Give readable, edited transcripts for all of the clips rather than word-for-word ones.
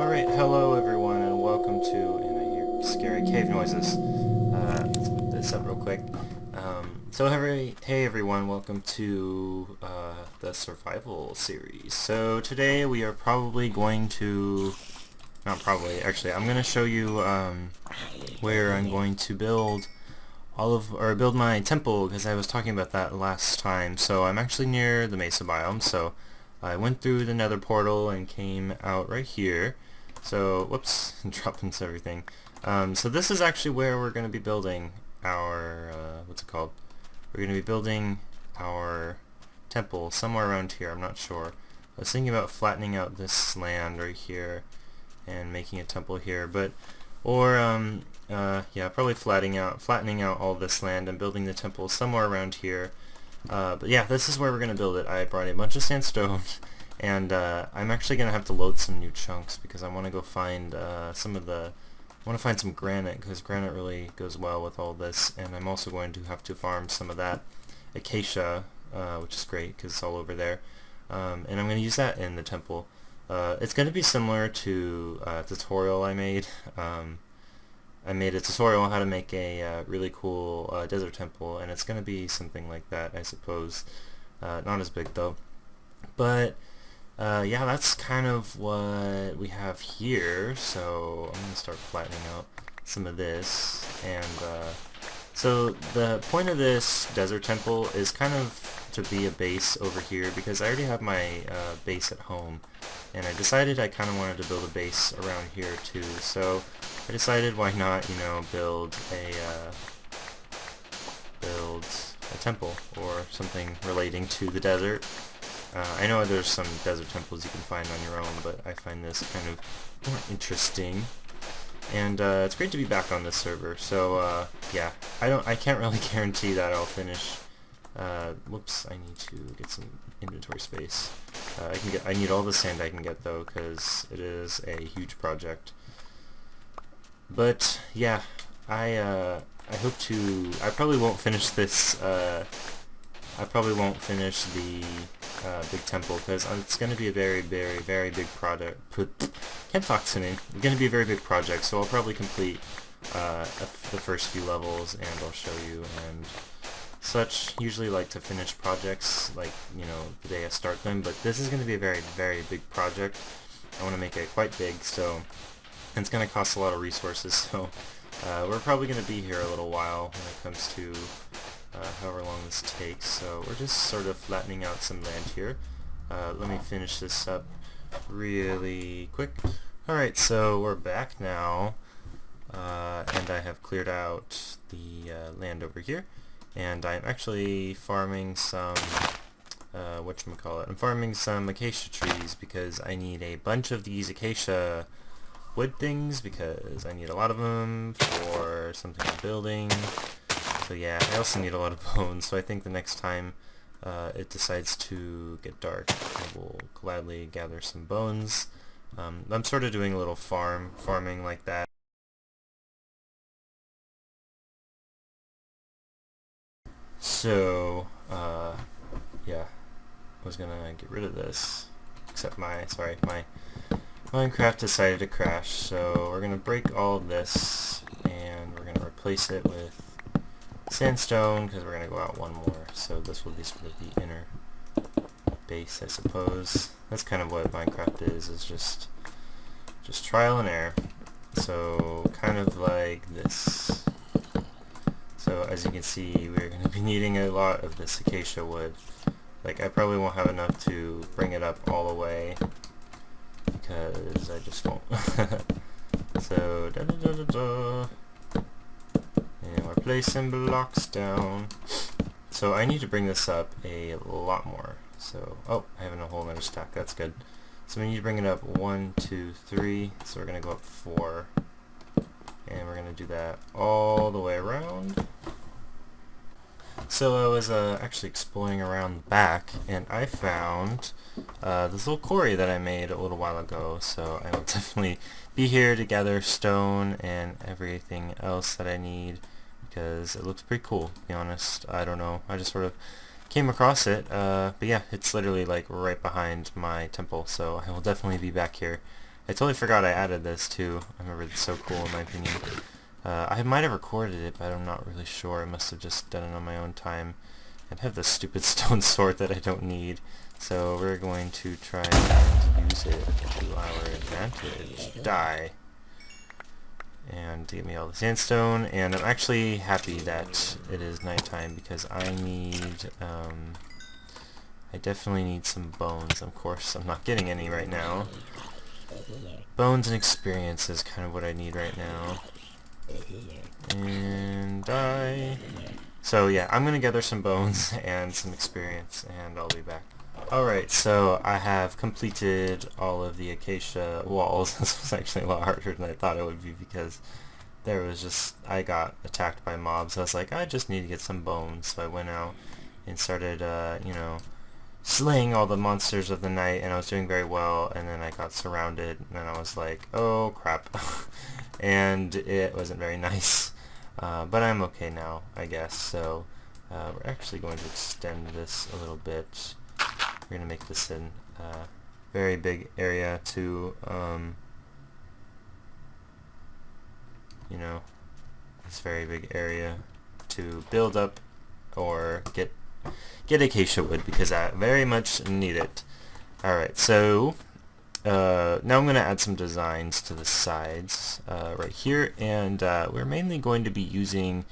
Alright, hello everyone and welcome to, and I hear scary cave noises. Let's put this up real quick. Hey everyone, welcome to the survival series. So today we are probably going to, not probably, actually I'm going to show you where I'm going to build build my temple, because I was talking about that last time. So I'm actually near the Mesa biome, so I went through the nether portal and came out right here. So, whoops, dropped into everything. So this is actually where we're going to be building our, what's it called? We're going to be building our temple somewhere around here, I'm not sure. I was thinking about flattening out this land right here and making a temple here, but, or, yeah, probably flattening out all this land and building the temple somewhere around here. But yeah, this is where we're going to build it. I brought a bunch of sandstone. And I'm actually going to have to load some new chunks because I want to go find I want to find some granite, because granite really goes well with all this, and I'm also going to have to farm some of that acacia, which is great because it's all over there, and I'm going to use that in the temple. It's going to be similar to a tutorial I made. I made a tutorial on how to make a really cool desert temple, and it's going to be something like that, I suppose. Not as big though. But yeah, that's kind of what we have here, so I'm going to start flattening out some of this, and so the point of this desert temple is kind of to be a base over here, because I already have my base at home, and I decided I kind of wanted to build a base around here too, so I decided why not, build a temple or something relating to the desert. I know there's some desert temples you can find on your own, but I find this kind of more interesting. And it's great to be back on this server. So yeah, I can't really guarantee that I'll finish. Whoops, I need to get some inventory space. I need all the sand I can get though, because it is a huge project. But yeah, I hope to. I probably won't finish this. I probably won't finish the big temple, because it's going to be a very, very, very big project. Can't talk to me. It's going to be a very big project, so I'll probably complete the first few levels, and I'll show you and such. Usually like to finish projects like, the day I start them, but this is going to be a very, very big project. I want to make it quite big, so and it's going to cost a lot of resources, so we're probably going to be here a little while when it comes to however long this takes. So we're just sort of flattening out some land here. Let me finish this up really quick. Alright, so we're back now, and I have cleared out the land over here, and I'm actually farming some whatchamacallit, I'm farming some acacia trees, because I need a bunch of these acacia wood things, because I need a lot of them for something I'm building. So yeah, I also need a lot of bones, so I think the next time it decides to get dark, I will gladly gather some bones. I'm sort of doing a little farming like that. So, yeah, I was gonna get rid of this, except my Minecraft decided to crash, so we're gonna break all of this, and we're gonna replace it with sandstone, because we're going to go out one more, so this will be sort of the inner base, I suppose. That's kind of what Minecraft is just trial and error. So kind of like this. So as you can see, we're going to be needing a lot of this acacia wood. Like, I probably won't have enough to bring it up all the way, because I just won't. So da da da da da. And we're placing blocks down. So I need to bring this up a lot more. So, oh, I have a whole other stack. That's good. So we need to bring it up 1, 2, 3. So we're going to go up 4. And we're going to do that all the way around. So I was actually exploring around the back, and I found this little quarry that I made a little while ago. So I will definitely be here to gather stone and everything else that I need, because it looks pretty cool, to be honest. I don't know, I just sort of came across it, but yeah, it's literally like right behind my temple, so I will definitely be back here I totally forgot I added this too. I remember it's so cool in my opinion. I might have recorded it, but I'm not really sure. I must have just done it on my own time. I have this stupid stone sword that I don't need, so we're going to try and use it to our advantage. Die. And to get me all the sandstone, and I'm actually happy that it is nighttime because I need, I definitely need some bones. Of course, I'm not getting any right now. Bones and experience is kind of what I need right now. And die. So yeah, I'm gonna gather some bones and some experience, and I'll be back. Alright, so I have completed all of the acacia walls. This was actually a lot harder than I thought it would be because there was just, I got attacked by mobs. I was like, I just need to get some bones. So I went out and started, you know, slaying all the monsters of the night, and I was doing very well, and then I got surrounded, and then I was like, oh crap. And it wasn't very nice. But I'm okay now, I guess. So we're actually going to extend this a little bit. We're going to make this a very big area to, you know, this very big area to build up or get acacia wood because I very much need it. Alright, so now I'm going to add some designs to the sides right here, and we're mainly going to be using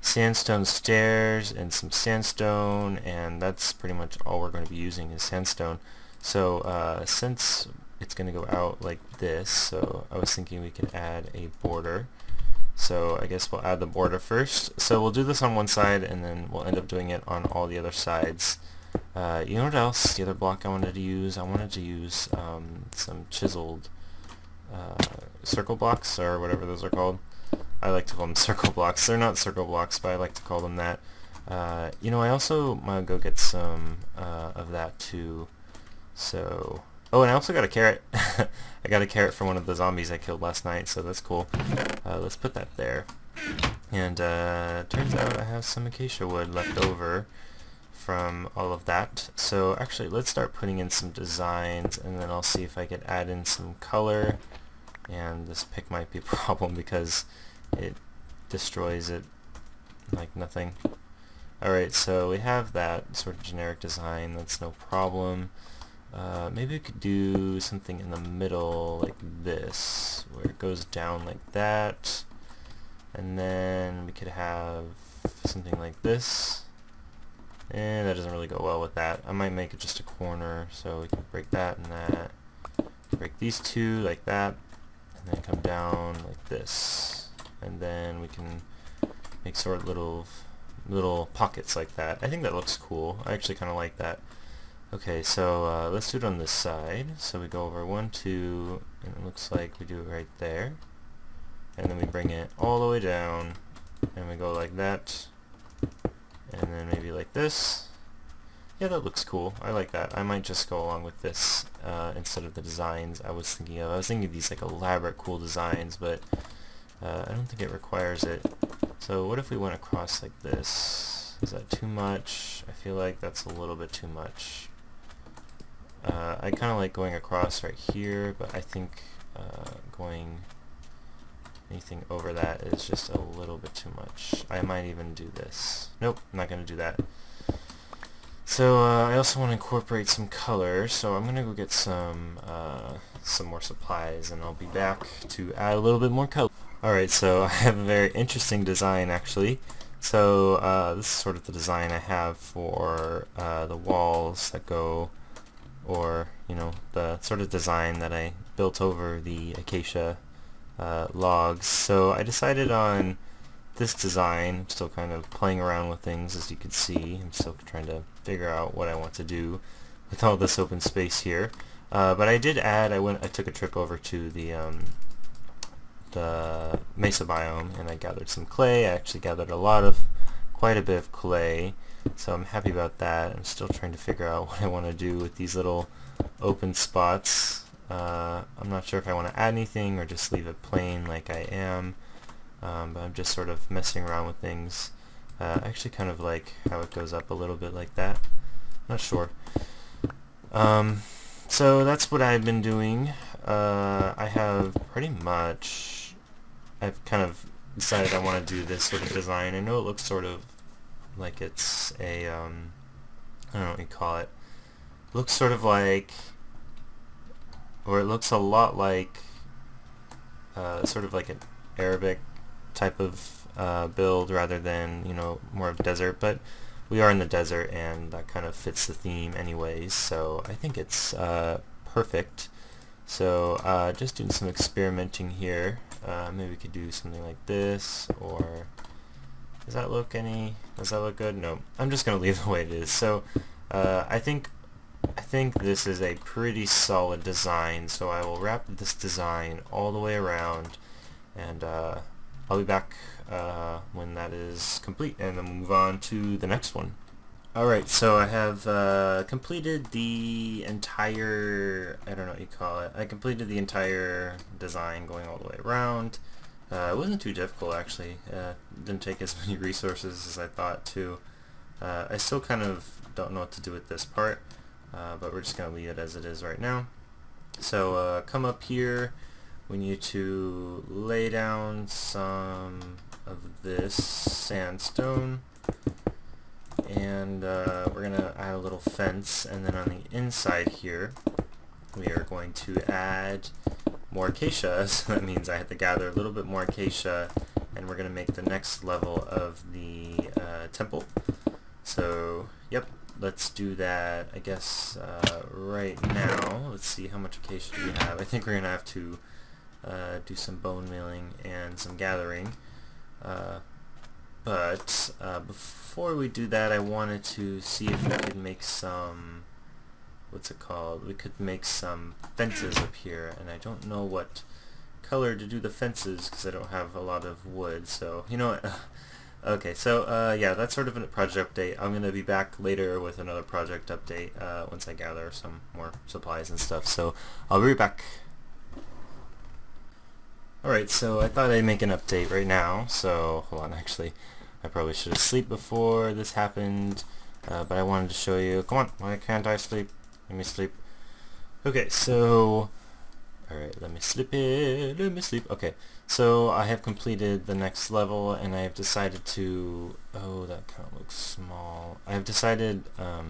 sandstone stairs and some sandstone, and that's pretty much all we're going to be using is sandstone. So since it's going to go out like this, so I was thinking we could add a border. So I guess we'll add the border first. So we'll do this on one side, and then we'll end up doing it on all the other sides. You know what else? The other block I wanted to use? I wanted to use some chiseled circle blocks, or whatever those are called. I like to call them circle blocks. They're not circle blocks, but I like to call them that. You know, I also might go get some of that too. So, oh, and I also got a carrot. I got a carrot from one of the zombies I killed last night, so that's cool. Let's put that there. And turns out I have some acacia wood left over from all of that. So actually, let's start putting in some designs, and then I'll see if I can add in some color. And this pick might be a problem because it destroys it like nothing. Alright, so we have that sort of generic design, that's no problem. Maybe we could do something in the middle like this, where it goes down like that, and then we could have something like this, and that doesn't really go well with that. I might make it just a corner, so we can break that and that, break these two like that, and then come down like this, and then we can make sort of little pockets like that. I think that looks cool. I actually kind of like that. Okay, so let's do it on this side. So we go over 1, 2, and it looks like we do it right there. And then we bring it all the way down, and we go like that, and then maybe like this. Yeah, that looks cool. I like that. I might just go along with this instead of the designs I was thinking of. I was thinking of these like elaborate, cool designs, but I don't think it requires it. So what if we went across like this? Is that too much? I feel like that's a little bit too much. I kind of like going across right here, but I think going anything over that is just a little bit too much. I might even do this. Nope, I'm not going to do that. So I also want to incorporate some color, so I'm going to go get some more supplies, and I'll be back to add a little bit more color. Alright, so I have a very interesting design actually. So this is sort of the design I have for the walls that go, or you know, the sort of design that I built over the acacia logs. So I decided on this design. I'm still kind of playing around with things, as you can see. I'm still trying to figure out what I want to do with all this open space here. But I did add, I took a trip over to the mesa biome, and I gathered some clay. I actually gathered quite a bit of clay, so I'm happy about that. I'm still trying to figure out what I want to do with these little open spots. I'm not sure if I want to add anything or just leave it plain like I am, but I'm just sort of messing around with things. I actually kind of like how it goes up a little bit like that. Not sure. so that's what I've been doing. I have pretty much, I've kind of decided I want to do this sort of design. I know it looks sort of like it's a, I don't know what you call it. It looks sort of like, or it looks a lot like, sort of like an Arabic type of build rather than, you know, more of desert, but we are in the desert and that kind of fits the theme anyways, so I think it's perfect. So just doing some experimenting here. Maybe we could do something like this, or does that look good? No, I'm just gonna leave it the way it is. So I think this is a pretty solid design, so I will wrap this design all the way around, and I'll be back when that is complete, and then we'll move on to the next one. Alright, so I have completed the entire, I don't know what you call it, I completed the entire design going all the way around. It wasn't too difficult actually, didn't take as many resources as I thought to. I still kind of don't know what to do with this part, but we're just going to leave it as it is right now. So come up here, we need to lay down some of this sandstone, and we're going to add a little fence, and then on the inside here we are going to add more acacia, so that means I have to gather a little bit more acacia, and we're going to make the next level of the temple. So yep, let's do that, I guess, right now. Let's see, how much acacia do we have? I think we're going to have to do some bone mealing and some gathering. But before we do that, I wanted to see if we could make some, what's it called? We could make some fences up here, and I don't know what color to do the fences because I don't have a lot of wood, so you know what? Okay, so yeah, that's sort of a project update. I'm going to be back later with another project update once I gather some more supplies and stuff, so I'll be right back. Alright, so I thought I'd make an update right now, so hold on, actually, I probably should have slept before this happened, but I wanted to show you. Come on, why can't I sleep? Let me sleep. Okay, so alright, let me sleep. Okay, so I have completed the next level, and I have decided to, oh, that kind of looks small. I have decided, oh,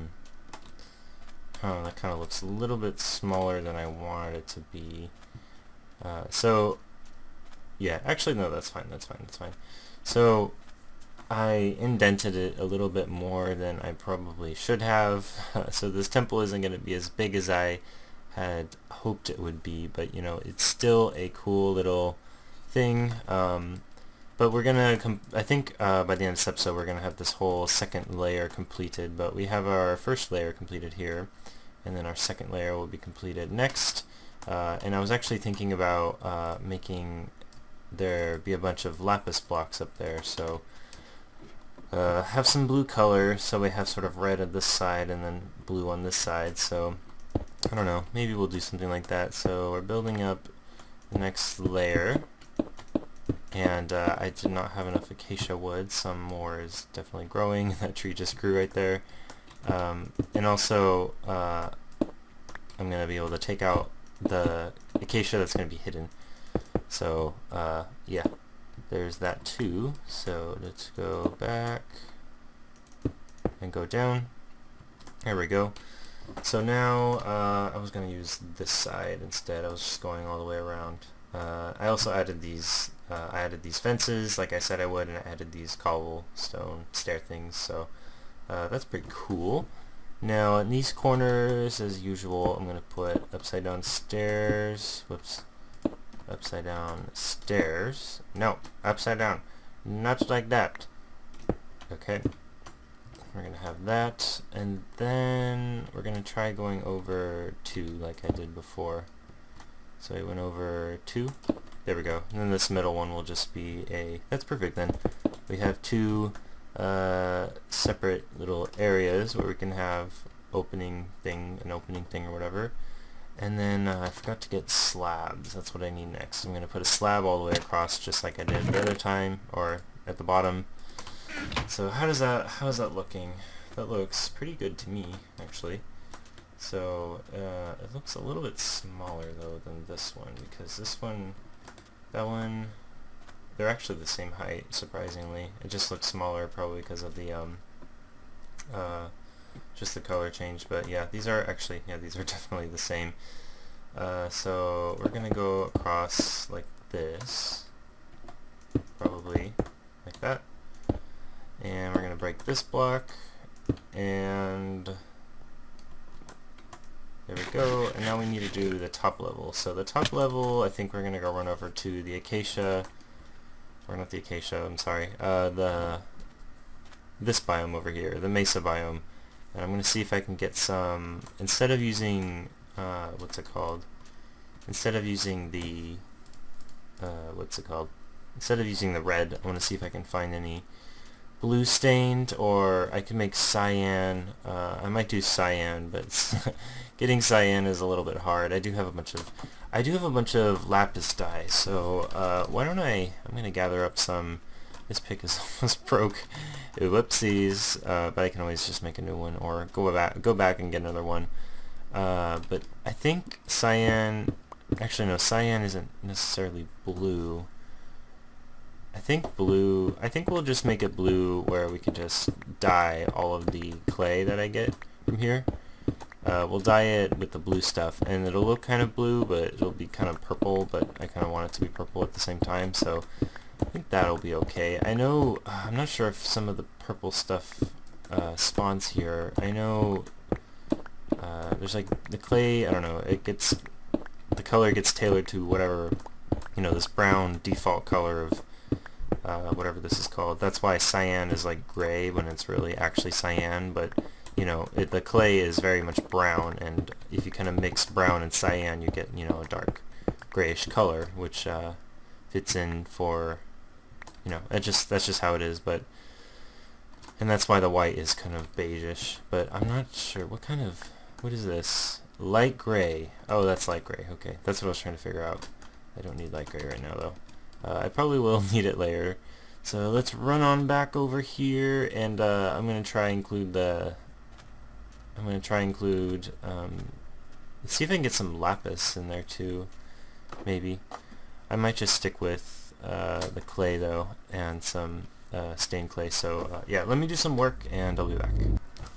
that kind of looks a little bit smaller than I wanted it to be. So yeah, actually no, that's fine. So I indented it a little bit more than I probably should have. So this temple isn't going to be as big as I had hoped it would be, but you know, it's still a cool little thing. But we're gonna, I think by the end of this episode we're gonna have this whole second layer completed, but we have our first layer completed here, and then our second layer will be completed next. And I was actually thinking about making there be a bunch of lapis blocks up there, so have some blue color, so we have sort of red on this side and then blue on this side, so I don't know, maybe we'll do something like that. So we're building up the next layer, and I did not have enough acacia wood. Some more is definitely growing. That tree just grew right there. And also I'm going to be able to take out the acacia that's going to be hidden. So yeah, there's that too. So let's go back and go down. There we go. So now I was going to use this side instead. I was just going all the way around. I also added these fences like I said I would, and I added these cobblestone stair things, so that's pretty cool. Now in these corners, as usual, I'm going to put upside down stairs. Whoops. Upside down stairs. No, upside down. Not like that. Okay. We're going to have that, and then we're going to try going over 2 like I did before. So I went over 2. There we go. And then this middle one will just be a... That's perfect then. We have 2 separate little areas where we can have an opening thing or whatever. And then I forgot to get slabs. That's what I need next. I'm going to put a slab all the way across just like I did the other time, or at the bottom. So how is that looking? That looks pretty good to me, actually. So it looks a little bit smaller though than this one, because this one, that one, they're actually the same height, surprisingly. It just looks smaller probably because of the just the color change. But yeah, these are actually, yeah, these are definitely the same. So we're gonna go across like this, probably like that, and we're gonna break this block, and there we go. And now we need to do the top level. So the top level, I think we're gonna go run over to the acacia, or not the acacia, I'm sorry, this biome over here, the mesa biome, and I'm gonna see if I can get some, instead of using what's it called? Instead of using the Instead of using the red, I want to see if I can find any blue stained, or I can make cyan. I might do cyan, but getting cyan is a little bit hard. I do have a bunch of lapis dye, so why don't I'm gonna gather up some. This pick is almost broke. Whoopsies, but I can always just make a new one, or go back and get another one. But I think cyan, actually no, cyan isn't necessarily blue. I think we'll just make it blue, where we can just dye all of the clay that I get from here. We'll dye it with the blue stuff, and it'll look kind of blue, but it'll be kind of purple, but I kind of want it to be purple at the same time, so I think that'll be okay. I know, I'm not sure if some of the purple stuff spawns here. I know there's like the clay, I don't know, the color gets tailored to whatever, this brown default color of whatever this is called. That's why cyan is like gray when it's really actually cyan, but the clay is very much brown, and if you kind of mix brown and cyan, you get a dark grayish color, which fits in for that's just how it is. And that's why the white is kind of beigeish, but I'm not sure what is this? Light gray. Oh, that's light gray. Okay, that's what I was trying to figure out. I don't need light gray right now though. I probably will need it later. So let's run on back over here, and I'm gonna try include let's see if I can get some lapis in there too. Maybe. I might just stick with the clay though, and some stained clay. So yeah, let me do some work and I'll be back.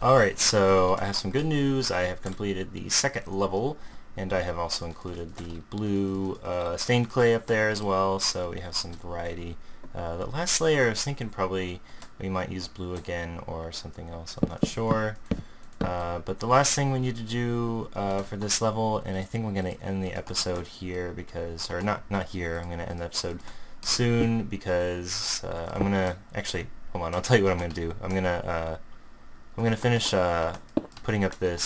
Alright, so I have some good news. I have completed the second level, and I have also included the blue stained clay up there as well, so we have some variety. The last layer, I was thinking probably we might use blue again or something else, I'm not sure. But the last thing we need to do for this level, and I think we're going to end the episode here because, or not here, I'm going to end the episode soon because I'm going to, actually, hold on, I'll tell you what I'm going to do. I'm going to finish putting up the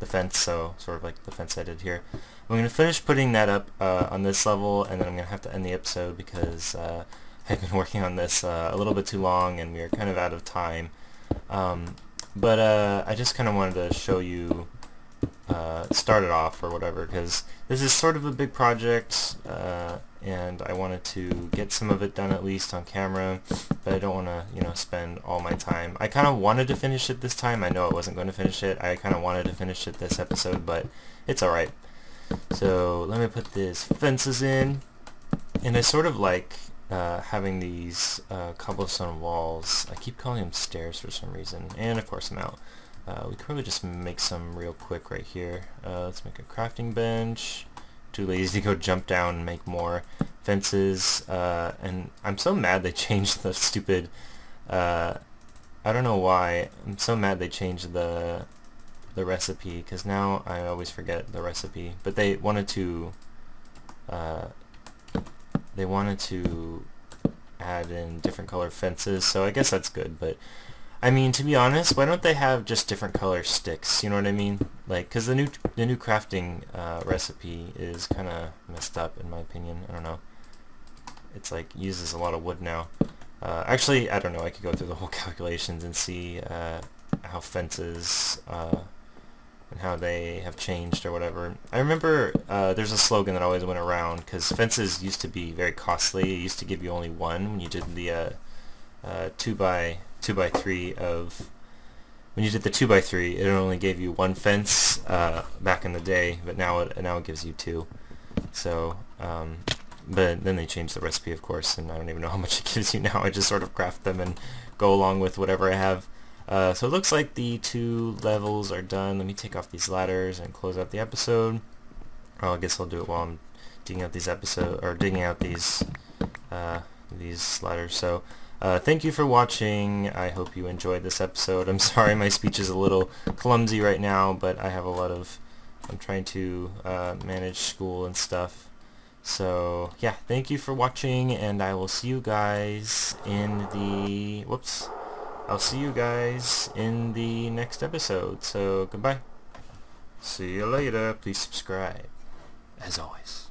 fence, so sort of like the fence I did here. I'm going to finish putting that up on this level, and then I'm going to have to end the episode because I've been working on this a little bit too long and we are kind of out of time. But I just kind of wanted to show you, start it off or whatever, because this is sort of a big project, and I wanted to get some of it done at least on camera, but I don't want to, spend all my time. I kind of wanted to finish it this time. I know I wasn't going to finish it. I kind of wanted to finish it this episode, but it's alright. So let me put these fences in, and I sort of like having these cobblestone walls. I keep calling them stairs for some reason, and of course I'm out. We could probably just make some real quick right here. Let's make a crafting bench. Too lazy to go jump down and make more fences. And I'm so mad they changed the stupid, I don't know why, I'm so mad they changed the recipe, because now I always forget the recipe. But they wanted to add in different color fences, so I guess that's good. But I mean, to be honest, why don't they have just different color sticks? You know what I mean? Like, because the new crafting recipe is kind of messed up in my opinion. I don't know. It's like uses a lot of wood now. Actually, I don't know. I could go through the whole calculations and see how fences and how they have changed or whatever. I remember there's a slogan that always went around, because fences used to be very costly. It used to give you only one when you did the 2x3 of when you did the 2x3, it only gave you one fence back in the day, but now it gives you two. So, but then they changed the recipe, of course, and I don't even know how much it gives you now. I just sort of craft them and go along with whatever I have. So it looks like the 2 levels are done. Let me take off these ladders and close out the episode. Oh, I guess I'll do it while I'm digging out these ladders. So thank you for watching. I hope you enjoyed this episode. I'm sorry my speech is a little clumsy right now, but I have I'm trying to manage school and stuff. So yeah, thank you for watching, and I will see you guys in the next episode. So goodbye. See you later. Please subscribe, as always.